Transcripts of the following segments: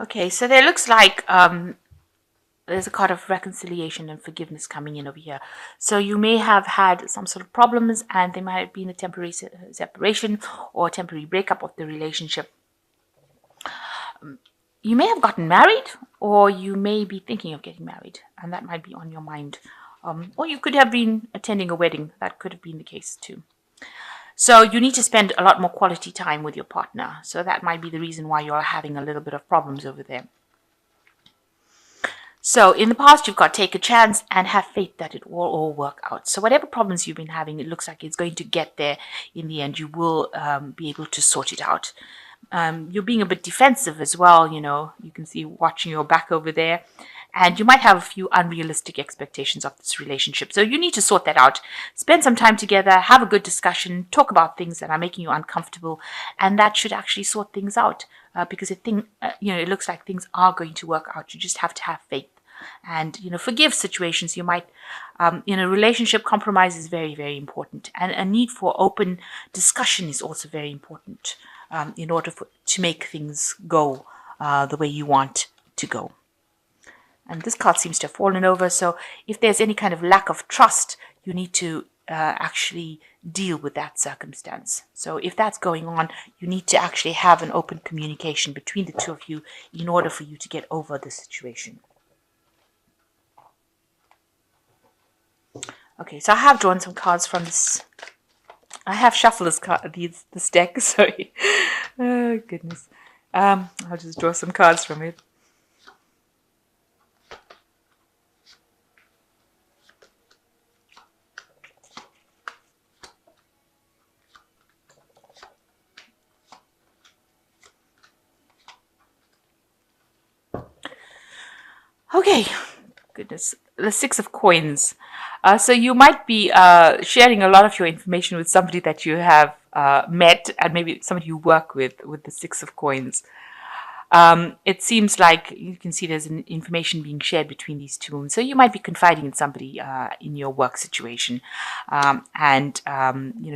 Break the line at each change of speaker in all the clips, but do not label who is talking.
Okay, so there looks like there's a card of reconciliation and forgiveness coming in over here. So you may have had some sort of problems, and there might have been a temporary separation or a temporary breakup of the relationship. You may have gotten married, or you may be thinking of getting married, and that might be on your mind. Or you could have been attending a wedding. That could have been the case too. So you need to spend a lot more quality time with your partner. So that might be the reason why you're having a little bit of problems over there. So in the past, you've got to take a chance and have faith that it will all work out. So whatever problems you've been having, it looks like it's going to get there in the end. You will be able to sort it out. You're being a bit defensive as well. You can see watching your back over there. And you might have a few unrealistic expectations of this relationship. So you need to sort that out. Spend some time together, have a good discussion, talk about things that are making you uncomfortable, and that should actually sort things out. Because it looks like things are going to work out. You just have to have faith and forgive situations you might. In a relationship, compromise is very, very important, and a need for open discussion is also very important in order to make things go the way you want to go. And this card seems to have fallen over. So if there's any kind of lack of trust, you need to actually deal with that circumstance. So if that's going on, you need to actually have an open communication between the two of you in order for you to get over the situation. Okay, so I have drawn some cards from this. I have shuffled this deck. Sorry. Oh, goodness. I'll just draw some cards from it. Okay, goodness, the Six of Coins. So you might be sharing a lot of your information with somebody that you have met, and maybe somebody you work with the Six of Coins. It seems like you can see there's information being shared between these two. So you might be confiding in somebody in your work situation, and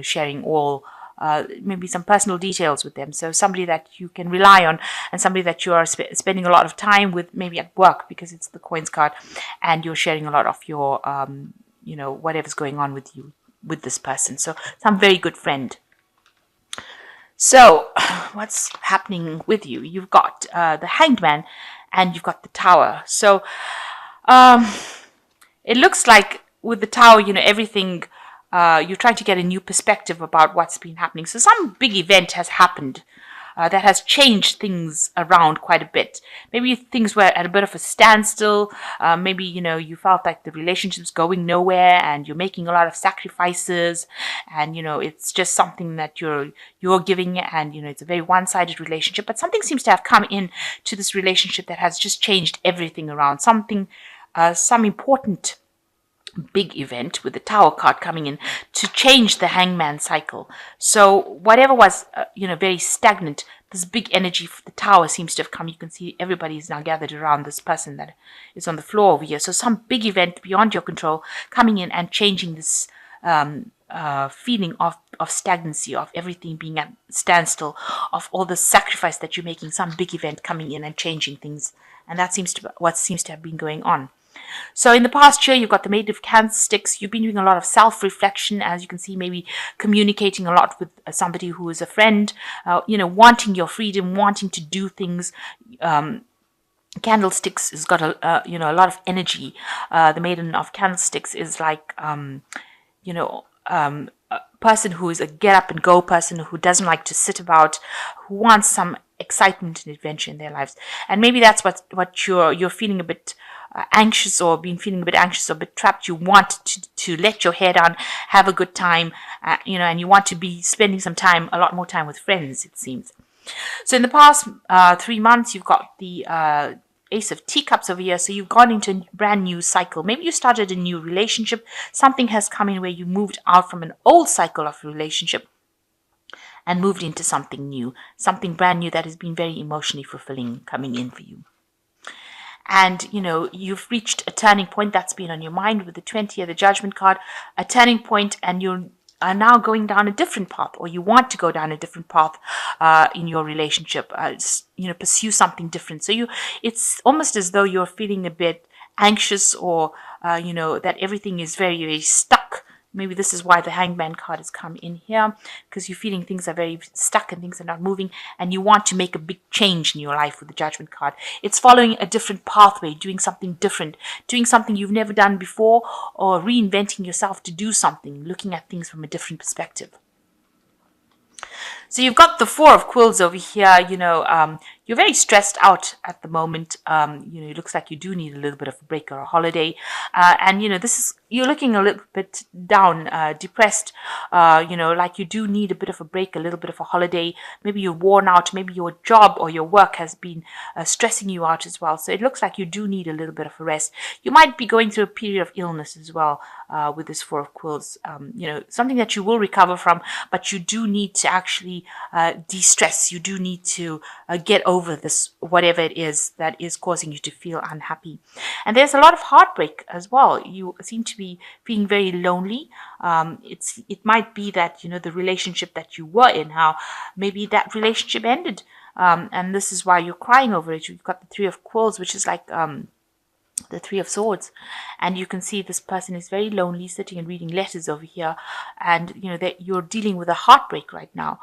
sharing all maybe some personal details with them. So somebody that you can rely on, and somebody that you are spending a lot of time with, maybe at work, because it's the coins card, and you're sharing a lot of your whatever's going on with you with this person. So some very good friend. So what's happening with you? You've got the Hanged Man, and you've got the Tower. So it looks like with the Tower, everything, you're trying to get a new perspective about what's been happening. So some big event has happened that has changed things around quite a bit. Maybe things were at a bit of a standstill. Maybe, you felt like the relationship's going nowhere, and you're making a lot of sacrifices, and, it's just something that you're giving, and, it's a very one-sided relationship. But something seems to have come in to this relationship that has just changed everything around. Some important big event with the Tower card coming in to change the Hangman cycle. So whatever was, very stagnant, this big energy for the Tower seems to have come. You can see everybody is now gathered around this person that is on the floor over here. So some big event beyond your control coming in and changing this feeling of stagnancy, of everything being at standstill, of all the sacrifice that you're making. Some big event coming in and changing things, and that seems to have been going on. So in the past year, you've got the Maid of Candlesticks. You've been doing a lot of self-reflection, as you can see, maybe communicating a lot with somebody who is a friend, wanting your freedom, wanting to do things. Candlesticks has got a lot of energy. The Maiden of Candlesticks is like, a person who is a get up and go person, who doesn't like to sit about, who wants some excitement and adventure in their lives. And maybe that's what you're feeling a bit anxious, or been feeling a bit anxious or a bit trapped. You want to let your hair down, have a good time, and you want to be spending a lot more time with friends, it seems. So in the past 3 months, you've got the Ace of Teacups over here. So you've gone into a brand new cycle. Maybe you started a new relationship. Something has come in where you moved out from an old cycle of relationship and moved into something new, something brand new that has been very emotionally fulfilling coming in for you. And, you've reached a turning point that's been on your mind with the 20 of the Judgment card, a turning point, and you're are now going down a different path, or you want to go down a different path in your relationship, pursue something different. So it's almost as though you're feeling a bit anxious, or that everything is very, very stuck. Maybe this is why the Hangman card has come in here, because you're feeling things are very stuck and things are not moving, and you want to make a big change in your life with the Judgment card. It's following a different pathway, doing something different, doing something you've never done before, or reinventing yourself to do something, looking at things from a different perspective. So you've got the Four of Quills over here. You're very stressed out at the moment. It looks like you do need a little bit of a break or a holiday. And you're looking a little bit down, depressed, like you do need a bit of a break, a little bit of a holiday. Maybe you're worn out. Maybe your job or your work has been stressing you out as well. So it looks like you do need a little bit of a rest. You might be going through a period of illness as well with this Four of Quills. Something that you will recover from, but you do need to actually de-stress. You do need to get over this, whatever it is that is causing you to feel unhappy. And there's a lot of heartbreak as well. You seem to be feeling very lonely. It might be that the relationship that you were in, how maybe that relationship ended, and this is why you're crying over it. You've got the Three of Quills, which is like the Three of Swords, and you can see this person is very lonely, sitting and reading letters over here, and that you're dealing with a heartbreak right now.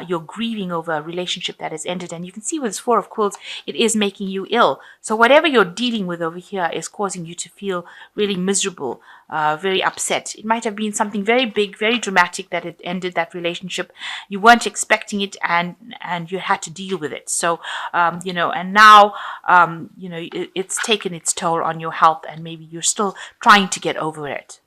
You're grieving over a relationship that has ended, and you can see with this Four of Quills, it is making you ill. So whatever you're dealing with over here is causing you to feel really miserable, very upset. It might have been something very big, very dramatic that it ended that relationship. You weren't expecting it, and you had to deal with it. So and now it's taken its toll on your health, and maybe you're still trying to get over it.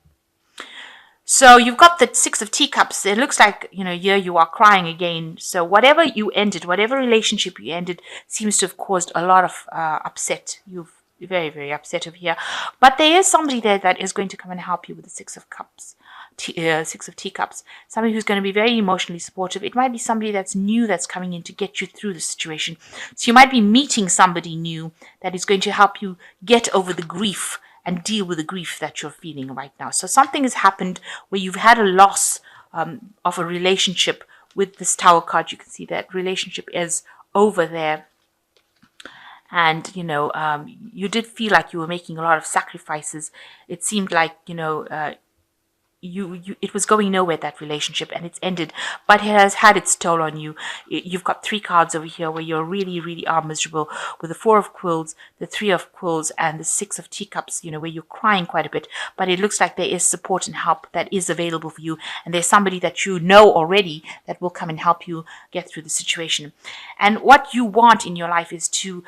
So you've got the Six of Teacups. It looks like, here you are crying again. So whatever you ended, whatever relationship you ended, seems to have caused a lot of upset. You're very, very upset over here. But there is somebody there that is going to come and help you with the Six of Cups. Six of Teacups. Somebody who's going to be very emotionally supportive. It might be somebody that's new that's coming in to get you through the situation. So you might be meeting somebody new that is going to help you get over the grief and deal with the grief that you're feeling right now. So something has happened where you've had a loss of a relationship. With this Tower card, you can see that relationship is over there. And, you did feel like you were making a lot of sacrifices. It seemed like, it was going nowhere, that relationship, and it's ended, but it has had its toll on you. You've got three cards over here where you really, really are miserable, with the Four of Quills, the Three of Quills, and the Six of Teacups, where you're crying quite a bit, but it looks like there is support and help that is available for you, and there's somebody that you know already that will come and help you get through the situation. And what you want in your life is to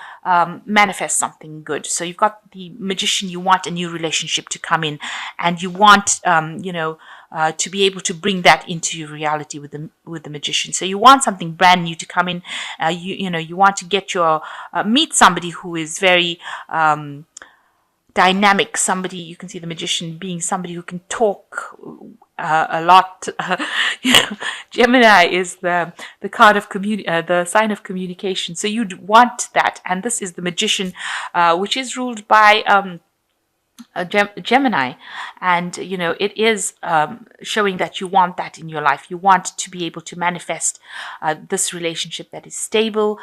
manifest something good. So you've got the Magician. You want a new relationship to come in, and you want to be able to bring that into your reality with the Magician. So you want something brand new to come in. You want to get meet somebody who is very dynamic. Somebody, you can see the Magician being somebody who can talk a lot. Gemini is the card of the sign of communication. So you'd want that, and this is the Magician, which is ruled by Gemini, and it is showing that you want that in your life. You want to be able to manifest this relationship that is stable.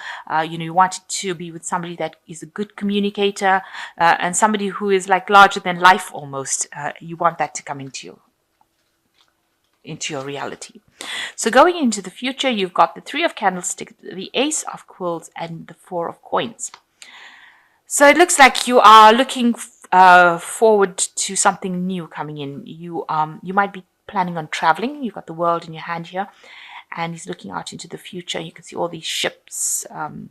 You want it to be with somebody that is a good communicator, and somebody who is like larger than life almost. You want that to come into your reality. So going into the future, you've got the Three of Candlesticks, the Ace of Quills, and the Four of Coins. So it looks like you are looking forward to something new coming in. You might be planning on traveling. You've got the World in your hand here, and he's looking out into the future. You can see all these ships in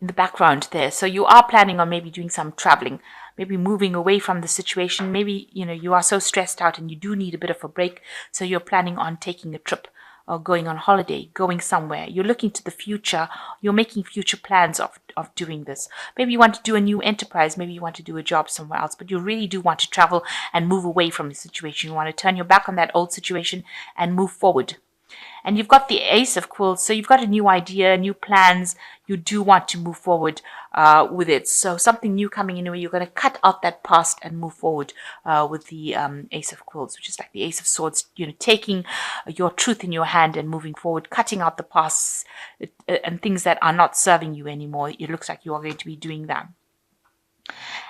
the background there. So you are planning on maybe doing some traveling, maybe moving away from the situation. Maybe you are so stressed out and you do need a bit of a break. So you're planning on taking a trip, or going on holiday, going somewhere. You're looking to the future. You're making future plans of doing this. Maybe you want to do a new enterprise. Maybe you want to do a job somewhere else, but you really do want to travel and move away from the situation. You want to turn your back on that old situation and move forward. And you've got the Ace of Quills, so you've got a new idea, new plans. You do want to move forward with it. So something new coming in where you're going to cut out that past and move forward with the Ace of Quills, which is like the Ace of Swords, taking your truth in your hand and moving forward, cutting out the past and things that are not serving you anymore. It looks like you are going to be doing that.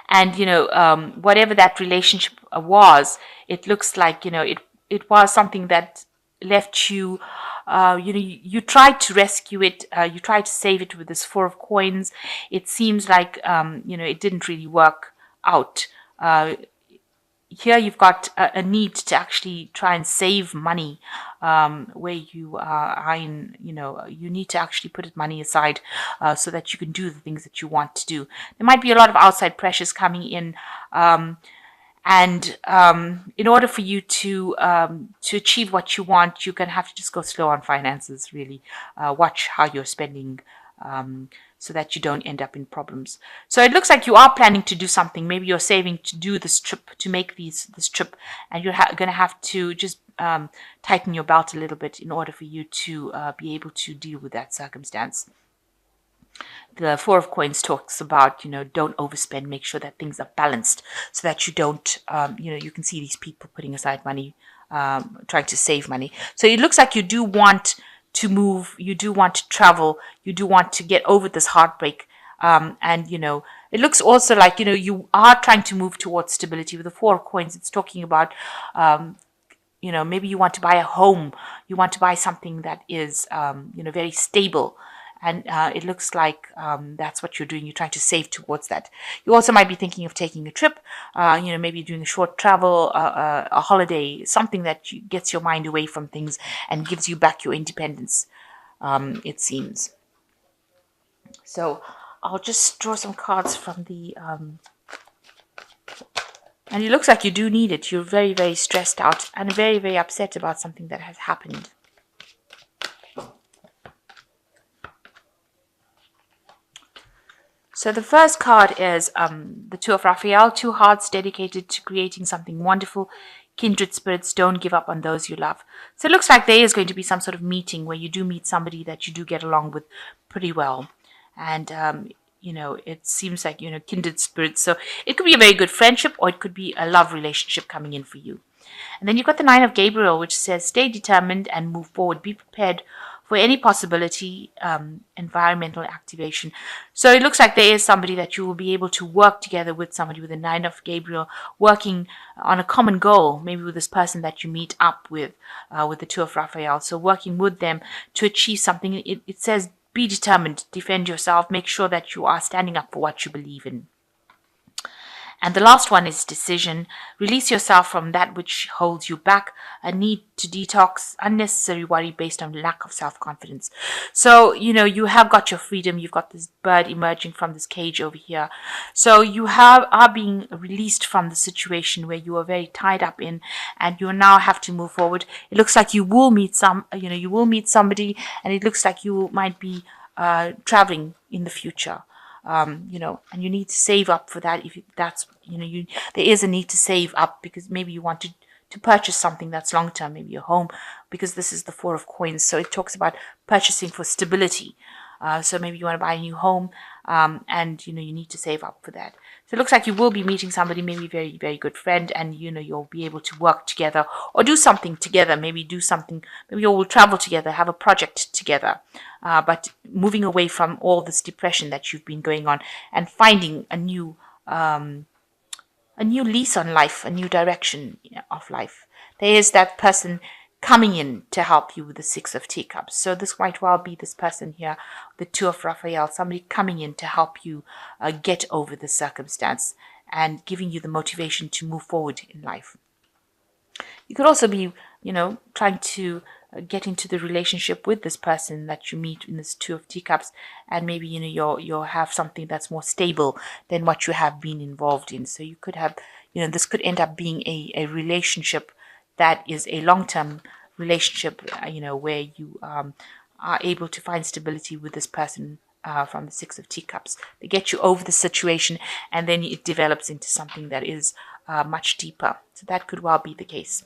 And, whatever that relationship was, it looks like, it was something that left you, you tried to rescue it, you tried to save it with this Four of Coins. It seems like, it didn't really work out. Here you've got a need to actually try and save money, where you are in, you need to actually put money aside so that you can do the things that you want to do. There might be a lot of outside pressures coming in, and in order for you to achieve what you want, you're going to have to just go slow on finances, really. Watch how you're spending, so that you don't end up in problems. So it looks like you are planning to do something. Maybe you're saving to do this trip, to make this trip, and you're going to have to just tighten your belt a little bit in order for you to be able to deal with that circumstance. The Four of Coins talks about, don't overspend, make sure that things are balanced so that you don't, you can see these people putting aside money, trying to save money. So it looks like you do want to move, you do want to travel, you do want to get over this heartbreak. And, it looks also like, you are trying to move towards stability. With the Four of Coins, it's talking about, maybe you want to buy a home, you want to buy something that is, very stable. And it looks like that's what you're doing. You're trying to save towards that. You also might be thinking of taking a trip, maybe doing a short travel, a holiday, something that gets your mind away from things and gives you back your independence, it seems. So I'll just draw some cards from the... and it looks like you do need it. You're very, very stressed out and very, very upset about something that has happened. So the first card is the Two of Raphael, two hearts dedicated to creating something wonderful. Kindred spirits, don't give up on those you love. So it looks like there is going to be some sort of meeting where you do meet somebody that you do get along with pretty well. And, it seems like, kindred spirits. So it could be a very good friendship, or it could be a love relationship coming in for you. And then you've got the Nine of Gabriel, which says, stay determined and move forward. Be prepared for any possibility, environmental activation. So it looks like there is somebody that you will be able to work together with, somebody with the Nine of Gabriel, working on a common goal, maybe with this person that you meet up with the Two of Raphael. So working with them to achieve something. It says, be determined, defend yourself, make sure that you are standing up for what you believe in. And the last one is decision. Release yourself from that which holds you back, a need to detox, unnecessary worry based on lack of self-confidence. So, you have got your freedom. You've got this bird emerging from this cage over here. So you are being released from the situation where you are very tied up in, and you now have to move forward. It looks like you will meet somebody, and it looks like you might be traveling in the future. And you need to save up for that. If that's, there is a need to save up because maybe you want to purchase something that's long term, maybe a home, because this is the Four of Coins. So it talks about purchasing for stability. So maybe you want to buy a new home, and you need to save up for that. So it looks like you will be meeting somebody, maybe a very, very good friend, and you'll be able to work together or do something together. Maybe you will travel together, have a project together, but moving away from all this depression that you've been going on and finding a new lease on life, a new direction of life. There is that person coming in to help you with the Six of Teacups. So this might well be this person here, the Two of Raphael, somebody coming in to help you get over the circumstance and giving you the motivation to move forward in life. You could also be, trying to get into the relationship with this person that you meet in this Two of Teacups, and maybe, you'll have something that's more stable than what you have been involved in. So you could have, this could end up being a relationship that is a long-term relationship, where you are able to find stability with this person from the Six of Teacups. They get you over the situation, and then it develops into something that is much deeper. So that could well be the case.